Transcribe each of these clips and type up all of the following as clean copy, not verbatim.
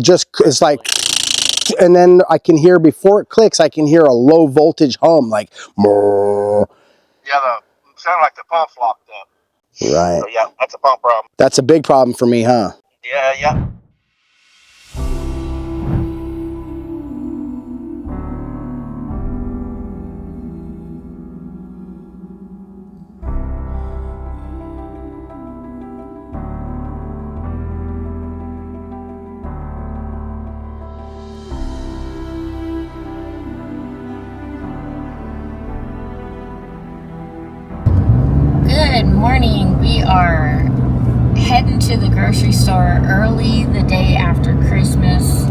just, it's like, and then I can hear, before it clicks, I can hear a low voltage hum, like, Murr. Yeah, it sounded like the pump's locked up. Right. So yeah, that's a pump problem. That's a big problem for me, huh? Yeah. Good morning. We are heading to the grocery store early the day after Christmas.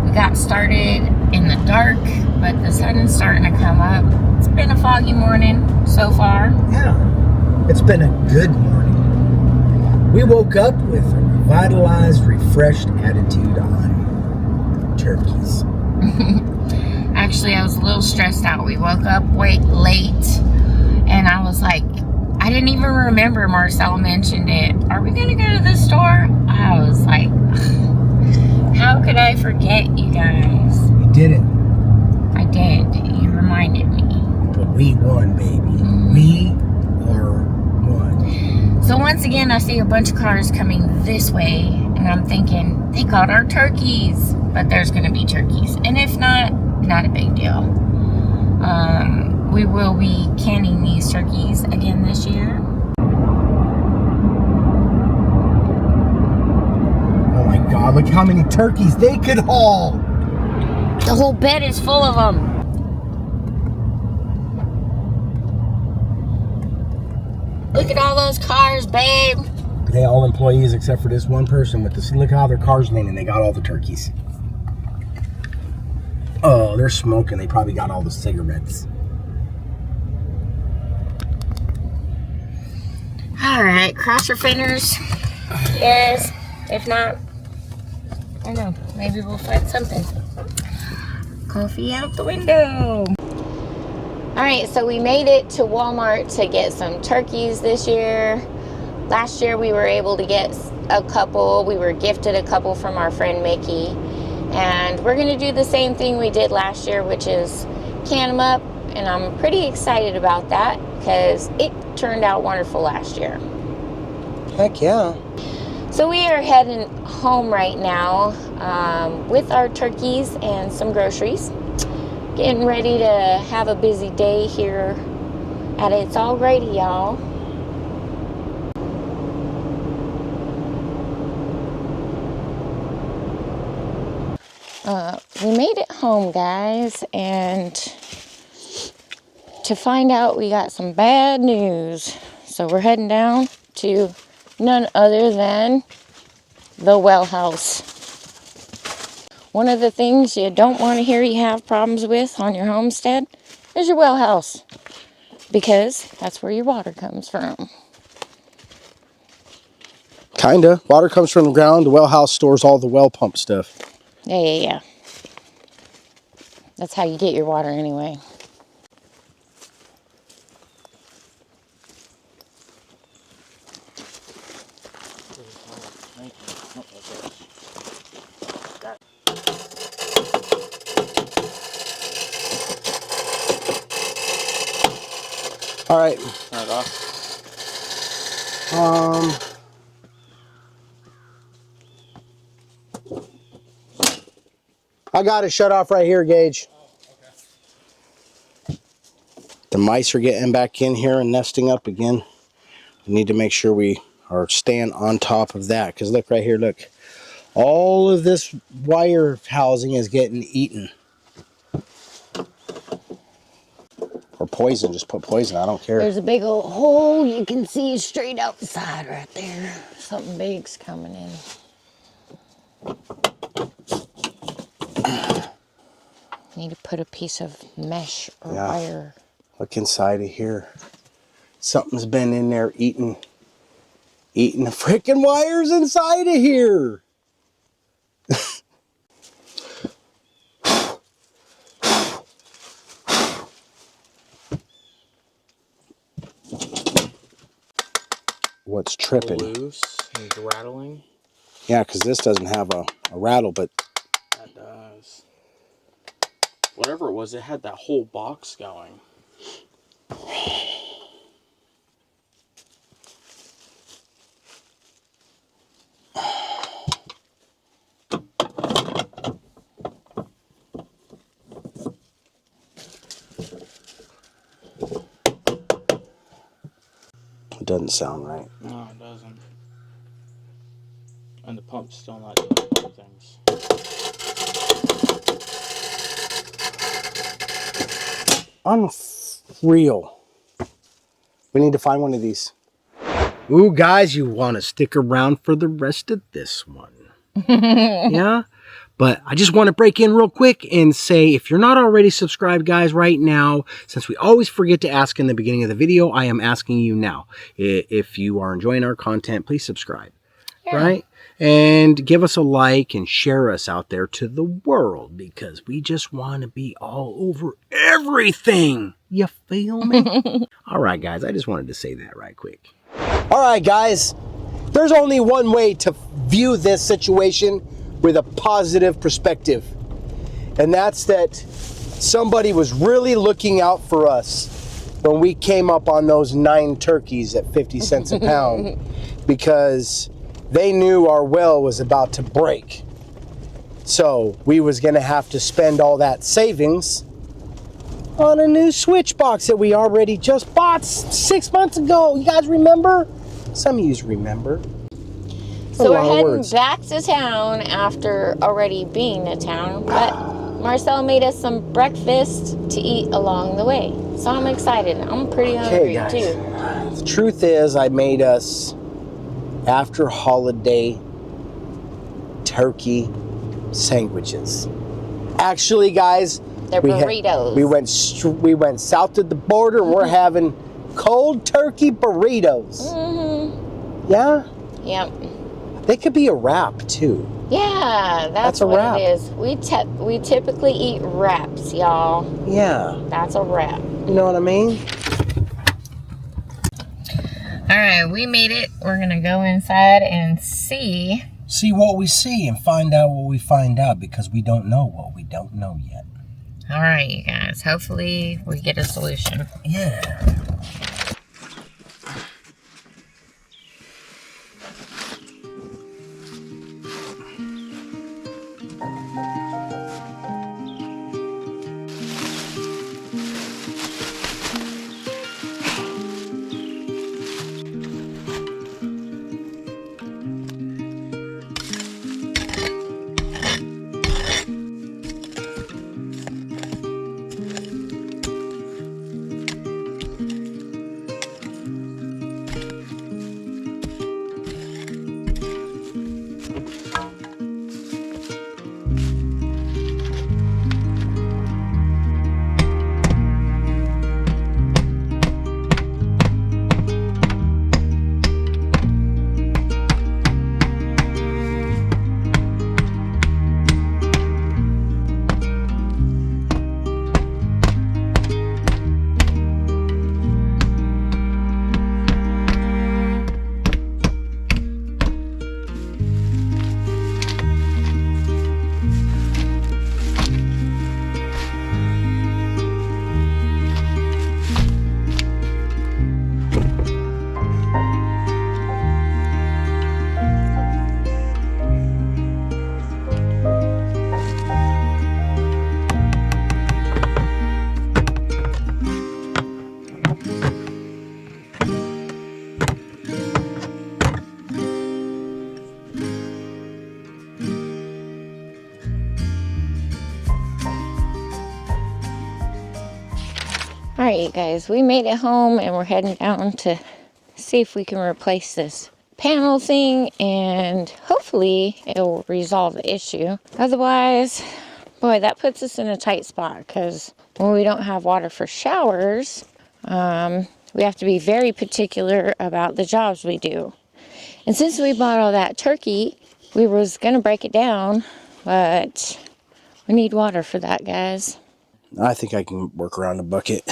We got started in the dark, but the sun is starting to come up. It's been a foggy morning so far. Yeah, it's been a good morning. We woke up with a revitalized, refreshed attitude on turkeys. Actually, I was a little stressed out. We woke up late, and I was like, I didn't even remember Marcel mentioned it. Are we gonna go to the store? I was like, how could I forget, you guys? You didn't. I did. You reminded me. But we won, baby. We are one. So once again, I see a bunch of cars coming this way, and I'm thinking, they got our turkeys. But there's gonna be turkeys. And if not a big deal. We will be canning these turkeys again this year. Oh my God, look how many turkeys they could haul. The whole bed is full of them. Look at all those cars, babe. They all employees except for this one person with this. Look how their car's leaning. They got all the turkeys. Oh, they're smoking. They probably got all the cigarettes. All right, cross your fingers. Yes. If not, I don't know. Maybe we'll find something. Coffee out the window. All right, so we made it to Walmart to get some turkeys this year. Last year we were able to get a couple. We were gifted a couple from our friend Mickey. And we're gonna do the same thing we did last year, which is can them up. And I'm pretty excited about that because it turned out wonderful last year. Heck yeah. So we are heading home right now with our turkeys and some groceries. Getting ready to have a busy day here at It's All Grady, y'all. We made it home, guys, and to find out we got some bad news. So we're heading down to none other than the well house. One of the things you don't want to hear you have problems with on your homestead is your well house, because that's where your water comes from. Kinda. Water comes from the ground. The well house stores all the well pump stuff. Yeah. That's how you get your water anyway. All right. Turn it off. I got it shut off right here, Gage. The mice are getting back in here and nesting up again. We need to make sure we are staying on top of that. Because look right here, look. All of this wire housing is getting eaten. Or poison. Just put poison. I don't care. There's a big old hole you can see straight outside right there. Something big's coming in. Need to put a piece of mesh or wire. Look inside of here. Something's been in there eating the freaking wires inside of here. What's tripping? Loose and rattling. Yeah, because this doesn't have a a rattle, but That does. Whatever it was, it had that whole box going. it doesn't sound right. No, it doesn't. And the pump's still not doing pump things. Unreal. We need to find one of these. Ooh, guys, you want to stick around for the rest of this one. Yeah? But I just want to break in real quick and say, if you're not already subscribed, guys, right now, since we always forget to ask in the beginning of the video, I am asking you now. If you are enjoying our content, please subscribe. Yeah. Right? And give us a like and share us out there to the world, because we just want to be all over everything. You feel me? All right, guys, I just wanted to say that right quick. All right, guys, there's only one way to view this situation with a positive perspective, and that's that somebody was really looking out for us when we came up on those 9 turkeys at 50 cents a pound, because they knew our well was about to break. So we was gonna have to spend all that savings on a new switch box that we already just bought 6 months ago. You guys remember? Some of you remember. So we're heading back to town after already being to town, but Marcel made us some breakfast to eat along the way. So I'm excited. I'm pretty hungry too. The truth is, I made us after holiday turkey sandwiches. Actually, guys, they're burritos. We went south of the border and we're having cold turkey burritos. Mm-hmm. Yeah? Yep. They could be a wrap too. Yeah, that's what wrap. It is. We typically eat wraps, y'all. Yeah. That's a wrap. You know what I mean? All right, we made it. We're going to go inside and see. See what we see and find out what we find out, because we don't know what we don't know yet. All right, you guys. Hopefully we get a solution. Yeah. All right, you guys, we made it home and we're heading down to see if we can replace this panel thing, and hopefully it will resolve the issue. Otherwise, boy, that puts us in a tight spot, because when we don't have water for showers, we have to be very particular about the jobs we do. And since we bought all that turkey, we was going to break it down, but we need water for that, guys. I think I can work around a bucket.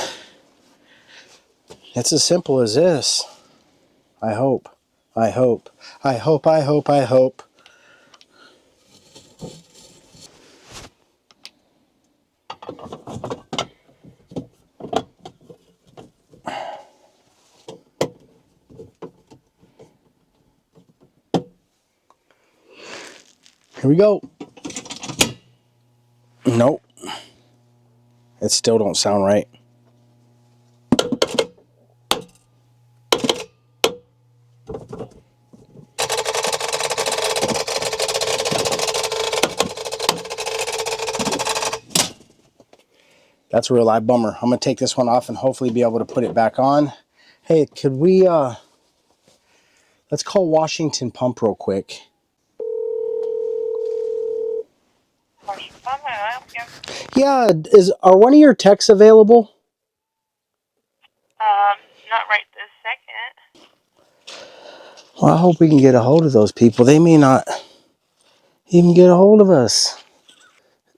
It's as simple as this. I hope. I hope. I hope. I hope. I hope. Here we go. Nope. It still don't sound right. That's a real live bummer. I'm going to take this one off and hopefully be able to put it back on. Hey, could we, let's call Washington Pump real quick. Yeah, are one of your techs available? Not right this second. Well, I hope we can get a hold of those people. They may not even get a hold of us.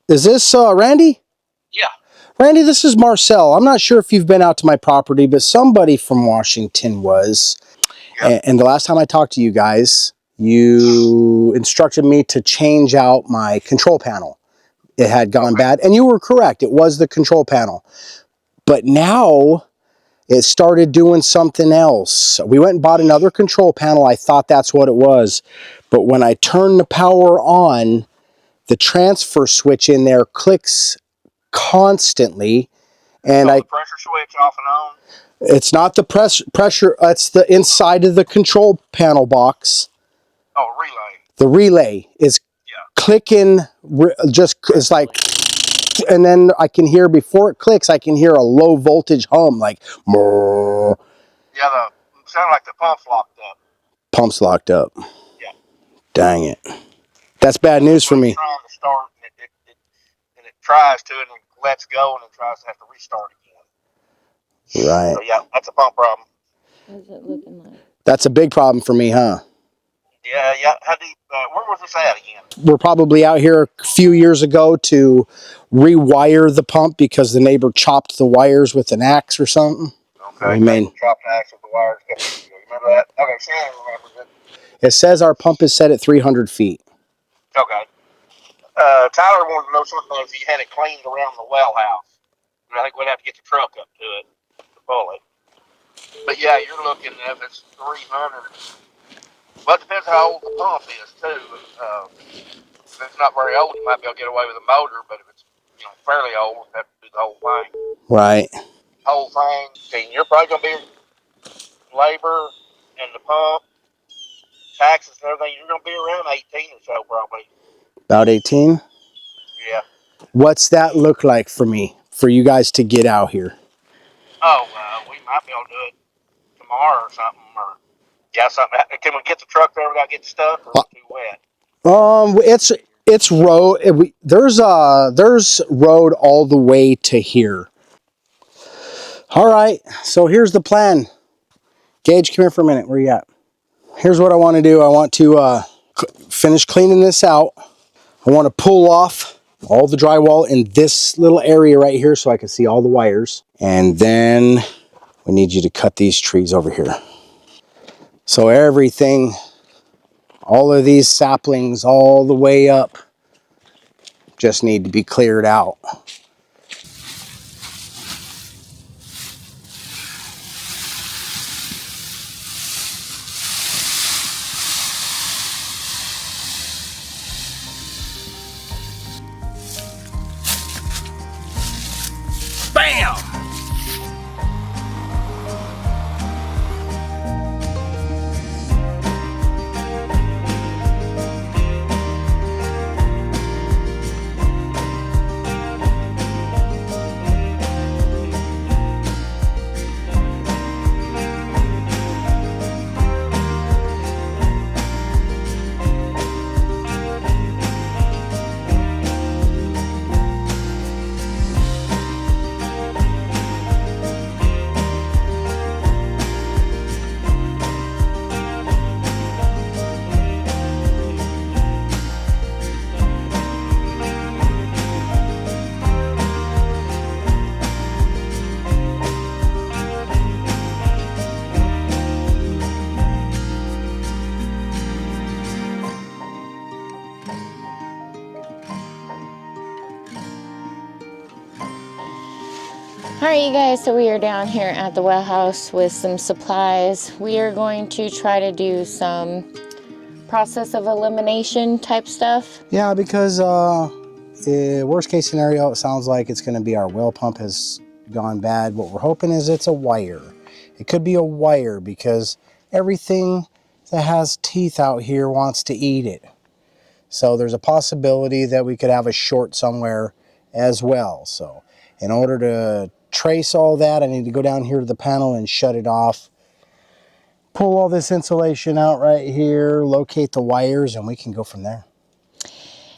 Is this Randy? Yeah. Randy, this is Marcel. I'm not sure if you've been out to my property, but somebody from Washington was. Yep. And the last time I talked to you guys, you instructed me to change out my control panel. It had gone bad. And you were correct. It was the control panel. But now it started doing something else. We went and bought another control panel. I thought that's what it was. But when I turn the power on, the transfer switch in there clicks constantly. And the pressure switch off and on? It's not the pressure, it's the inside of the control panel box. Oh, relay. The relay is clicking, it's like, and then I can hear, before it clicks, I can hear a low voltage hum, like, Murr. Yeah, sound like the pump's locked up. Pump's locked up. Yeah. Dang it. That's bad news for me. Trying to start, and it tries to, and it lets go, and it tries to have to restart again. Right. So, yeah, that's a pump problem. What's it looking like? That's a big problem for me, huh? Yeah. How deep? Where was this at again? We're probably out here a few years ago to rewire the pump because the neighbor chopped the wires with an axe or something. Okay. Chopped an axe with the wires. You remember that? Okay, Shannon remembers it. It says our pump is set at 300 feet. Okay. Tyler wanted to know something if you had it cleaned around the well house. I think we'd have to get the truck up to it to pull it. But yeah, you're looking if it's 300. Well, it depends how old the pump is too. If it's not very old, you might be able to get away with a motor. But if it's fairly old, you have to do the whole thing. Right. Whole thing. Okay, you're probably gonna be labor and the pump, taxes and everything. You're gonna be around 18 or so probably. About 18? Yeah. What's that look like for me, for you guys to get out here? Oh, we might be able to do it tomorrow or something. Or something. Can we get the truck there without getting stuck, or is it too wet? It's road. There's road all the way to here. All right, so here's the plan. Gage, come here for a minute. Where you at? Here's what I want to do. I want to finish cleaning this out. I want to pull off all the drywall in this little area right here so I can see all the wires. And then we need you to cut these trees over here. So everything, all of these saplings all the way up just need to be cleared out. Bam! Alright, you guys, so we are down here at the well house with some supplies. We are going to try to do some process of elimination type stuff. Yeah, because worst case scenario, it sounds like it's going to be our well pump has gone bad. What we're hoping is it's a wire. It could be a wire because everything that has teeth out here wants to eat it. So there's a possibility that we could have a short somewhere as well. So in order to trace all that, I need to go down here to the panel and shut it off. Pull all this insulation out right here, locate the wires, and we can go from there.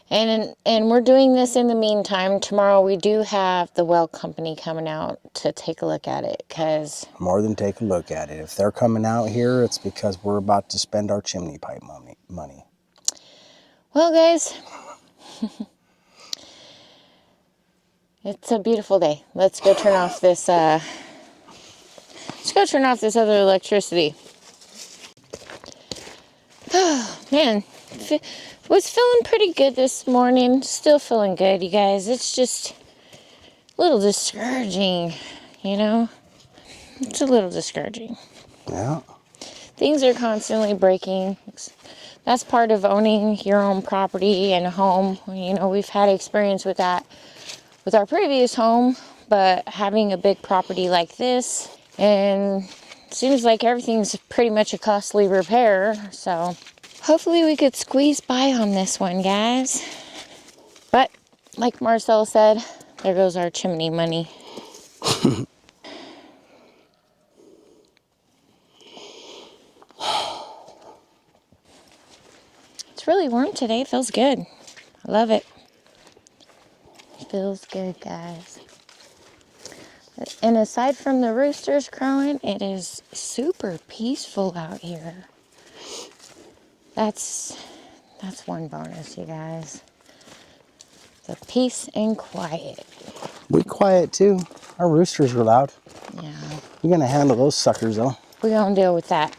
And we're doing this in the meantime. Tomorrow we do have the well company coming out to take a look at it, because More than take a look at it. If they're coming out here, it's because we're about to spend our chimney pipe money. well, guys, it's a beautiful day. Let's go turn off this other electricity. Oh, man, was feeling pretty good this morning. Still feeling good, you guys. It's just a little discouraging, you know? It's a little discouraging. Yeah. Things are constantly breaking. That's part of owning your own property and a home. You know, we've had experience with that with our previous home, but having a big property like this, and it seems like everything's pretty much a costly repair, so hopefully we could squeeze by on this one, guys. But like Marcel said, there goes our chimney money. It's really warm today. It feels good. I love it. It feels good, guys. And aside from the roosters crowing, it is super peaceful out here. That's one bonus, you guys. The peace and quiet. We quiet too. Our roosters are loud. Yeah. We're gonna handle those suckers though. We're gonna deal with that.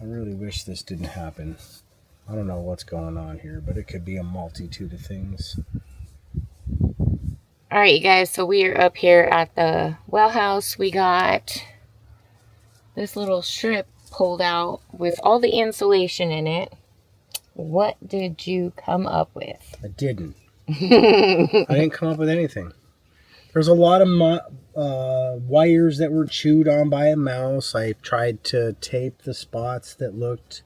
I really wish this didn't happen. I don't know what's going on here, but it could be a multitude of things. All right, you guys, so we are up here at the well house. We got this little strip pulled out with all the insulation in it. What did you come up with? I didn't. I didn't come up with anything. There's a lot of wires that were chewed on by a mouse. I tried to tape the spots that looked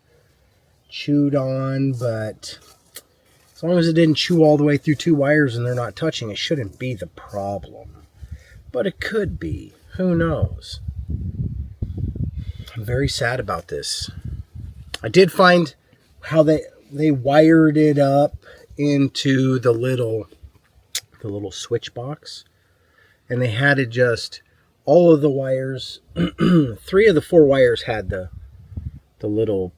chewed on, but as long as it didn't chew all the way through two wires and they're not touching, it shouldn't be the problem. But it could be. Who knows? I'm very sad about this. I did find how they wired it up into the little switch box, and they had it just all of the wires. 3 of the 4 wires had the little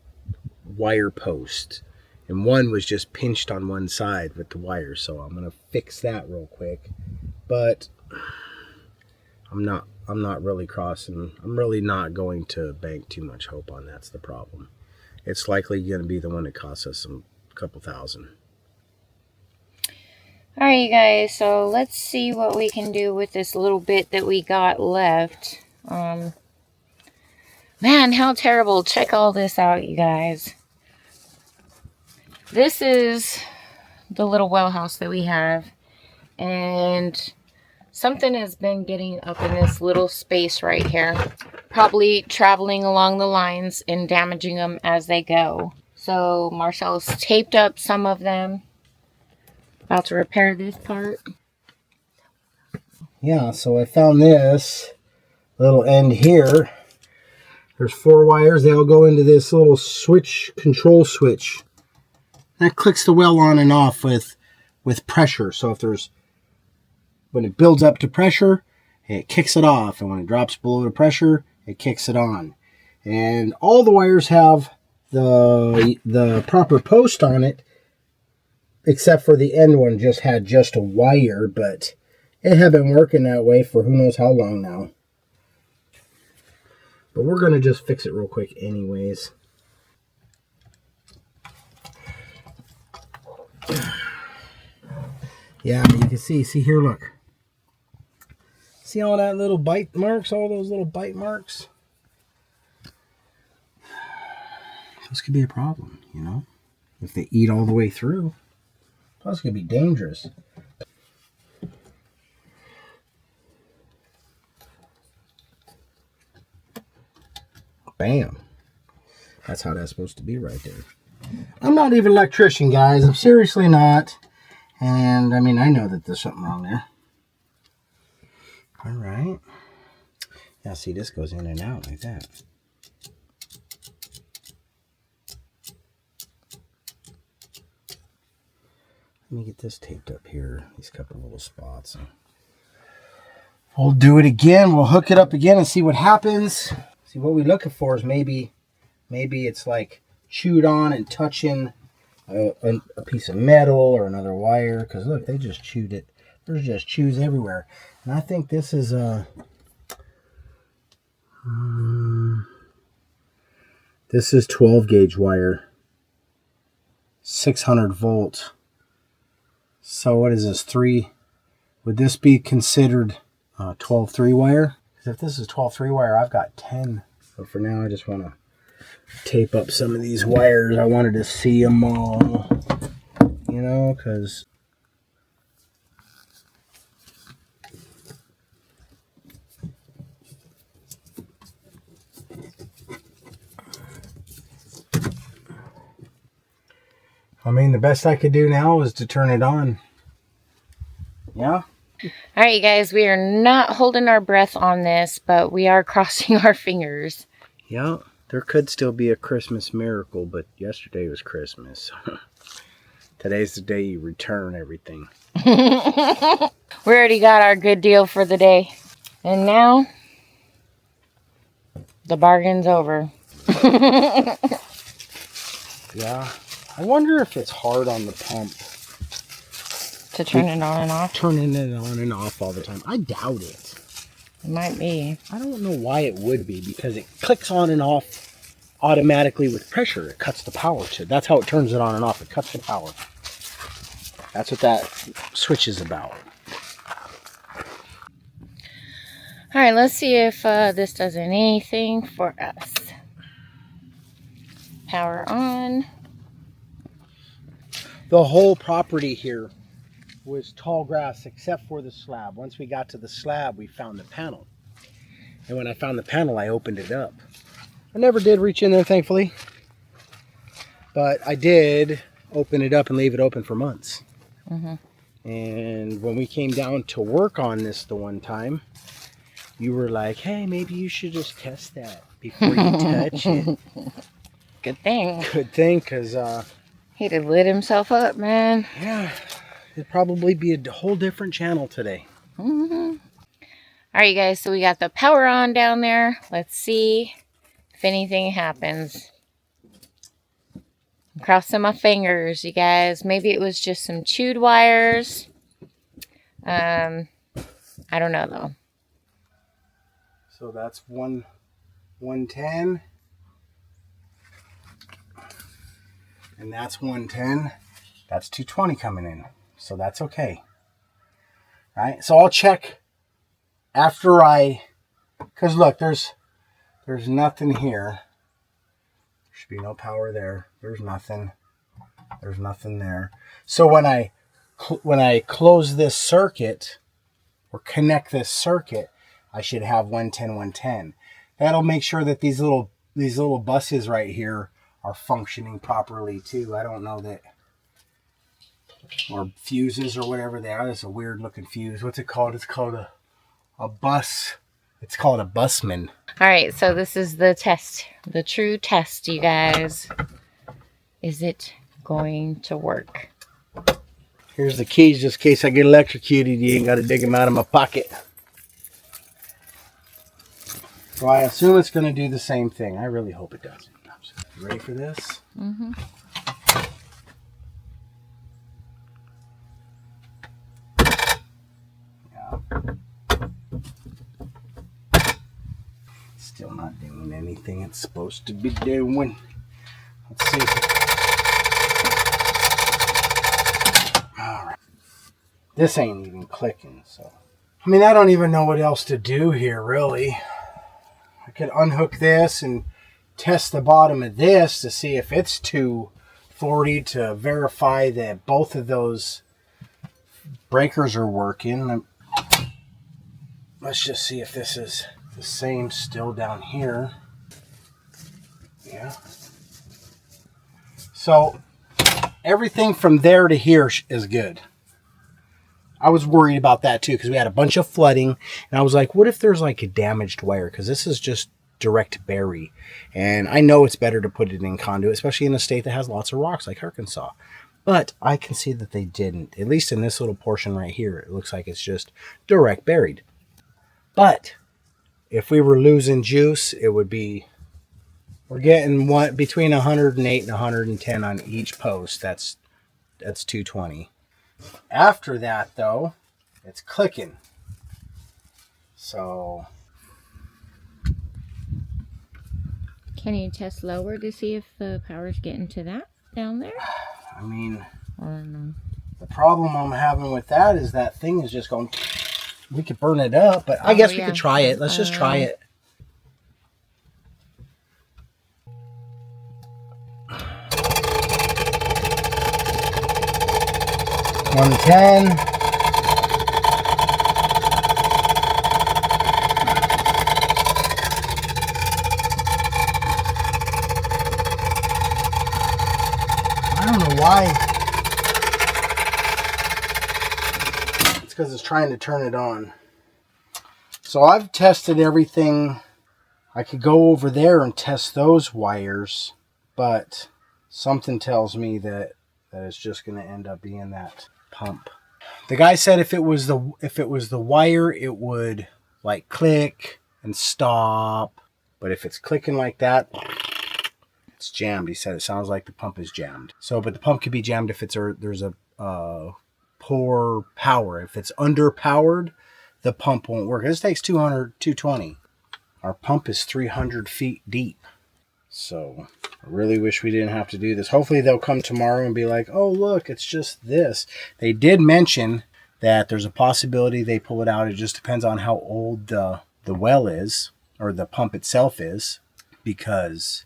wire post, and one was just pinched on one side with the wire. So I'm gonna fix that real quick, but I'm not really crossing. I'm really not going to bank too much hope on that's the problem. It's likely going to be the one that costs us a couple thousand. All right, you guys, so let's see what we can do with this little bit that we got left. Man, how terrible. Check all this out, you guys. This is the little well house that we have, and something has been getting up in this little space right here, probably traveling along the lines and damaging them as they go. So Marcel's taped up some of them. About to repair this part. Yeah, so I found this little end here. There's 4 wires. They all go into this little control switch. That clicks the well on and off with pressure. So when it builds up to pressure, it kicks it off. And when it drops below the pressure, it kicks it on. And all the wires have the proper post on it, except for the end one had just a wire, but it had been working that way for who knows how long now. But we're going to just fix it real quick anyways. Yeah, you can see here, look. See all that little bite marks, all those little bite marks? This could be a problem, you know? If they eat all the way through. Plus, it could be dangerous. Bam. That's how that's supposed to be right there. I'm not even an electrician, guys. I'm seriously not. And, I mean, I know that there's something wrong there. All right. Now, see, this goes in and out like that. Let me get this taped up here. These couple little spots. We'll do it again. We'll hook it up again and see what happens. See, what we're looking for is maybe it's like chewed on and touching a piece of metal or another wire. Because look, they just chewed it. There's just chews everywhere. And I think this is this is 12 gauge wire, 600 volt. So what is this, 3? Would this be considered 12-3 wire? Because if this is 12-3 wire, I've got 10. So for now, I just want to tape up some of these wires. I wanted to see them all, you know, because I mean, the best I could do now is to turn it on. Yeah? All right, you guys, we are not holding our breath on this, but we are crossing our fingers. Yeah, there could still be a Christmas miracle, but yesterday was Christmas. Today's the day you return everything. We already got our good deal for the day. And now, the bargain's over. Yeah. I wonder if it's hard on the pump. To turn it on and off? Turning it on and off all the time. I doubt it. It might be. I don't know why it would be, because it clicks on and off automatically with pressure. It cuts the power to. That's how it turns it on and off. It cuts the power. That's what that switch is about. All right, let's see if this does anything for us. Power on. The whole property here was tall grass except for the slab. Once we got to the slab, we found the panel. And when I found the panel, I opened it up. I never did reach in there, thankfully. But I did open it up and leave it open for months. Mm-hmm. And when we came down to work on this the one time, you were like, hey, maybe you should just test that before you touch it. Good thing. Good thing, because He'd have lit himself up, man. yeah, it'd probably be a whole different channel today. Mm-hmm. All right, you guys, so we got the power on down there. Let's see if anything happens. I'm crossing my fingers, you guys. Maybe it was just some chewed wires. I don't know, though. So that's 110. And that's 110. That's 220 coming in. So that's okay. Right? So I'll check after because look, there's nothing here. There should be no power there. There's nothing. There's nothing there. So when I close this circuit or connect this circuit, I should have 110, 110. That'll make sure that these little buses right here are functioning properly too. I don't know that, or fuses or whatever they are. That's a weird looking fuse. What's it called? It's called a bus. It's called a busman. All right, so this is the test, the true test, you guys. Is it going to work? Here's the keys, just in case I get electrocuted. You ain't got to dig them out of my pocket. So I assume it's going to do the same thing. I really hope it does. You ready for this? Mm-hmm. Yeah. Still not doing anything it's supposed to be doing. Let's see. All right. This ain't even clicking, so I mean, I don't even know what else to do here, really. I could unhook this and test the bottom of this to see if it's 240 to verify that both of those breakers are working. Let's just see if this is the same still down here. Yeah. So everything from there to here is good. I was worried about that too because we had a bunch of flooding, and I was like, what if there's like a damaged wire? Because this is just direct bury, and I know it's better to put it in conduit, especially in a state that has lots of rocks like Arkansas. But I can see that they didn't. At least in this little portion right here, it looks like it's just direct buried. But if we were losing juice, it would be, we're getting one between 108 and 110 on each post. That's 220. After that, though, it's clicking. So, Can you test lower to see if the power's getting to that down there? I mean, I don't know. the problem I'm having with that is that thing is just going, we could burn it up, but I guess we could try it. Let's just try it. $110. I don't know why. It's because it's trying to turn it on. So I've tested everything. I could go over there and test those wires, but something tells me that it's just going to end up being that pump. The guy said if it was the wire, it would like click and stop. But if it's clicking like that, it's jammed. He said it sounds like the pump is jammed. So, but the pump could be jammed if there's a poor power. If it's underpowered, the pump won't work. This takes 220. Our pump is 300 feet deep. So I really wish we didn't have to do this. Hopefully they'll come tomorrow and be like, oh, look, it's just this. They did mention that there's a possibility they pull it out. It just depends on how old the well is, or the pump itself is, because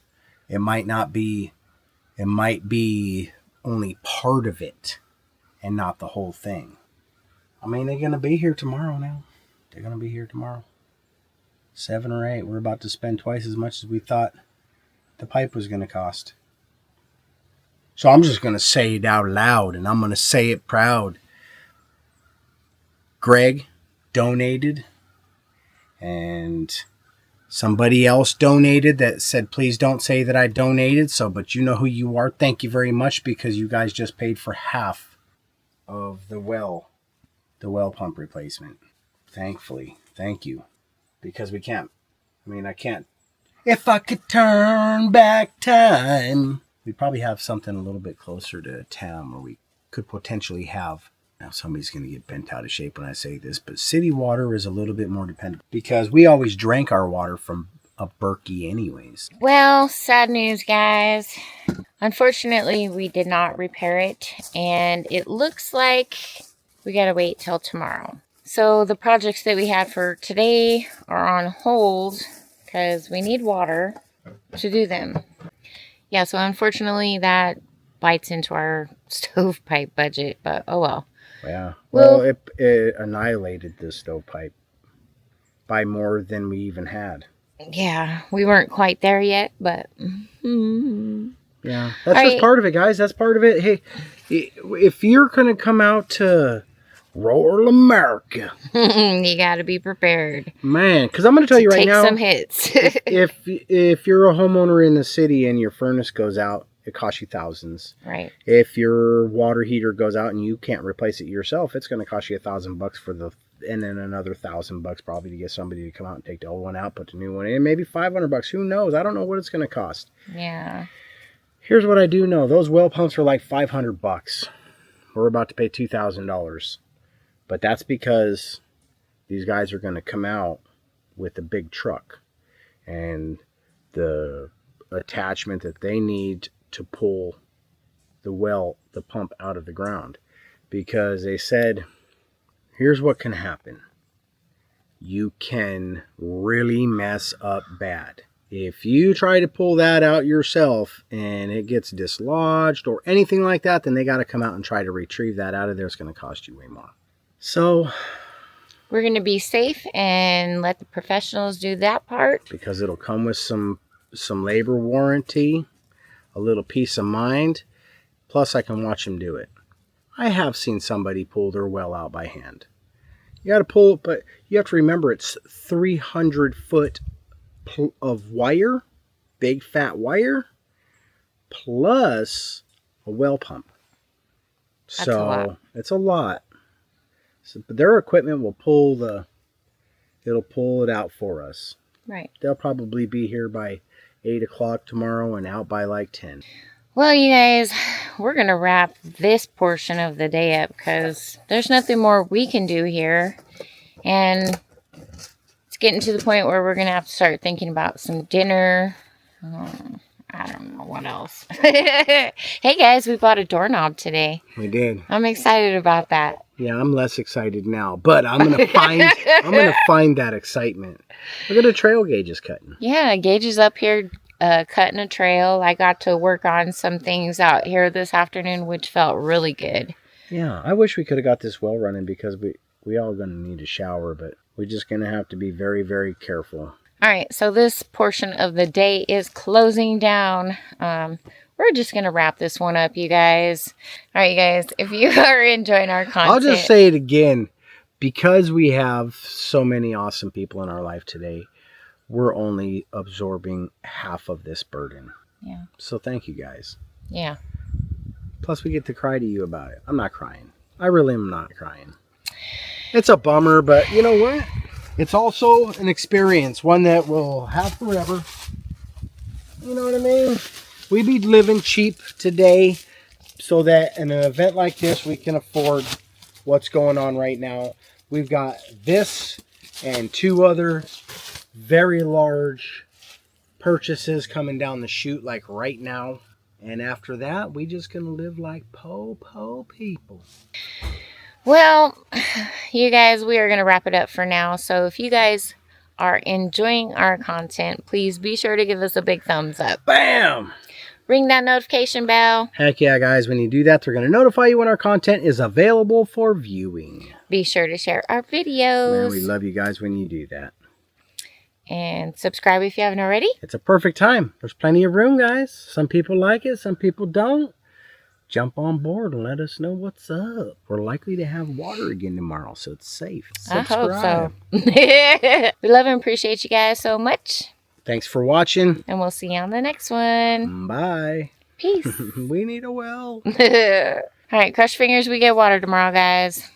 it might be only part of it and not the whole thing. I mean, they're going to be here tomorrow now. They're going to be here tomorrow. 7 or 8. We're about to spend twice as much as we thought the pipe was going to cost. So I'm just going to say it out loud, and I'm going to say it proud. Greg donated, and somebody else donated that said, please don't say that I donated. So, but you know who you are. Thank you very much, because you guys just paid for half of the well pump replacement. Thankfully. Thank you. Because I can't. If I could turn back time, we'd probably have something a little bit closer to town where we could potentially have. Now, somebody's going to get bent out of shape when I say this, but city water is a little bit more dependent because we always drank our water from a Berkey anyways. Well, sad news, guys. Unfortunately, we did not repair it, and it looks like we got to wait till tomorrow. So the projects that we had for today are on hold because we need water to do them. Yeah, so unfortunately that bites into our stovepipe budget, but oh well. Yeah. Well, it annihilated the stovepipe by more than we even had. Yeah, we weren't quite there yet, but... Yeah, that's just part of it, guys. That's part of it. Hey, if you're going to come out to rural America... you got to be prepared. Man, because I'm going to tell you right now... Take some hits. if you're a homeowner in the city and your furnace goes out, it costs you thousands. Right. If your water heater goes out and you can't replace it yourself, it's going to cost you $1,000 and then another $1,000 probably to get somebody to come out and take the old one out, put the new one in, maybe $500. Who knows? I don't know what it's going to cost. Yeah. Here's what I do know: those well pumps are like $500. We're about to pay $2,000, but that's because these guys are going to come out with a big truck and the attachment that they need to pull the pump out of the ground, because they said, here's what can happen. you can really mess up bad. If you try to pull that out yourself and it gets dislodged or anything like that, then they got to come out and try to retrieve that out of there. It's going to cost you way more. So we're going to be safe and let the professionals do that part. Because it'll come with some labor warranty, a little peace of mind, plus I can watch them do it. I have seen somebody pull their well out by hand. You got to pull it, but you have to remember it's 300 foot of wire, big fat wire, plus a well pump. That's a lot. It's a lot. So, but their equipment will pull it out for us. Right. They'll probably be here by 8 o'clock tomorrow and out by like 10. Well, you guys, we're going to wrap this portion of the day up because there's nothing more we can do here. And it's getting to the point where we're going to have to start thinking about some dinner. I don't know what else. Hey, guys, we bought a doorknob today. We did. I'm excited about that. Yeah, I'm less excited now, but I'm gonna find that excitement. Look at the trail Gage is cutting. Yeah, Gage is up here cutting a trail. I got to work on some things out here this afternoon, which felt really good. Yeah, I wish we could have got this well running because we all gonna need a shower, but we're just gonna have to be very, very careful. All right, so this portion of the day is closing down. We're just going to wrap this one up, you guys. All right, you guys, if you are enjoying our content. I'll just say it again. Because we have so many awesome people in our life today, we're only absorbing half of this burden. Yeah. So thank you, guys. Yeah. Plus, we get to cry to you about it. I'm not crying. I really am not crying. It's a bummer, but you know what? It's also an experience, one that we'll have forever. You know what I mean? We be living cheap today so that in an event like this, we can afford what's going on right now. We've got this and 2 other very large purchases coming down the chute like right now. And after that, we just gonna live like po people. Well, you guys, we are going to wrap it up for now. So if you guys are enjoying our content, please be sure to give us a big thumbs up. Bam! Ring that notification bell. Heck yeah, guys. When you do that, they're going to notify you when our content is available for viewing. Be sure to share our videos. Man, we love you guys when you do that. And subscribe if you haven't already. It's a perfect time. There's plenty of room, guys. Some people like it. Some people don't. Jump on board and let us know what's up. We're likely to have water again tomorrow, so it's safe. Subscribe. I hope so. We love and appreciate you guys so much. Thanks for watching. And we'll see you on the next one. Bye. Peace. We need a well. All right, crush fingers. We get water tomorrow, guys.